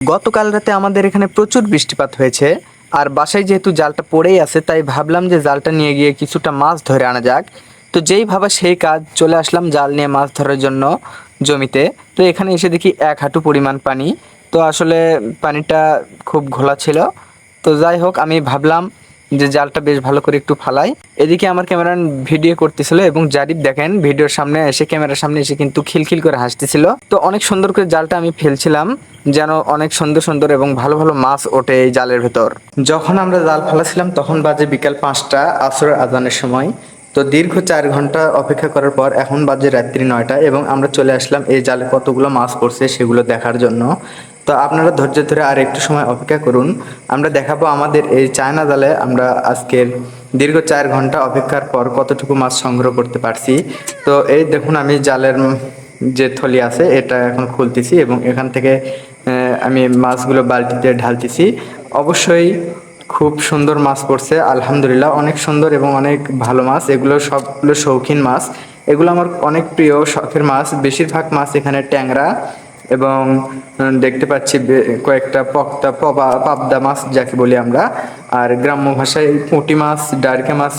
গতকাল রাতে আমাদের এখানে প্রচুর বৃষ্টিপাত হয়েছে। আর বাসায় যেহেতু জালটা পড়েই আছে, তাই ভাবলাম যে জালটা নিয়ে গিয়ে কিছুটা মাছ ধরে আনা যাক। তো যেই ভাবা সেই কাজ, চলে আসলাম জাল নিয়ে মাছ ধরার জন্য জমিতে। তো এখানে এসে দেখি 1 হাঁটু পরিমাণ পানি। তো আসলে পানিটা খুব ঘোলা ছিল। তো যাই হোক, আমি ভাবলাম যে জালটা বেশ ভালো করে একটু ফালাই। এদিকে আমার ক্যামেরাম্যান ভিডিও করতেছিল এবং জারিফ দেখেন ভিডিওর সামনে এসে, ক্যামেরার সামনে এসে কিন্তু খিলখিল করে হাসতেছিল। তো অনেক সুন্দর করে জালটা আমি ফেলছিলাম, যেন অনেক সুন্দর সুন্দর এবং ভালো ভালো মাছ ওঠে এই জালের ভেতর। যখন আমরা জাল ফেলাছিলাম তখন বাজে বিকাল 5টা, আসরের আজানের সময়। তো দীর্ঘ 4 ঘন্টা অপেক্ষা করার পর এখন বাজে রাত্রি 9টা এবং আমরা চলে আসলাম এই জালে কতগুলো মাছ পড়ছে সেগুলো দেখার জন্য। তো আপনারা ধৈর্য ধরে আর একটু সময় অপেক্ষা করুন, আমরা দেখাবো আমাদের এই চায়না জালে আমরা আজকের দীর্ঘ 4 ঘন্টা অপেক্ষার পর কতটুকু মাছ সংগ্রহ করতে পারছি। তো এই দেখুন, আমি জালের যে থলি আছে এটা এখন খুলতেছি এবং এখান থেকে আমি মাছগুলো বালতিতে ঢালতেছি। অবশ্যই খুব সুন্দর মাছ পড়ছে, আলহামদুলিল্লাহ, অনেক সুন্দর এবং অনেক ভালো মাছ। এগুলো সবগুলো শৌখিন মাছ, এগুলো আমার অনেক প্রিয় শখের মাছ। বেশিরভাগ মাছ এখানে ট্যাংরা এবং দেখতে পাচ্ছি কয়েকটা পাবদা মাছ যাকে বলি আমরা, আর গ্রাম্য ভাষায় পুঁটি মাছ, ডারকে মাছ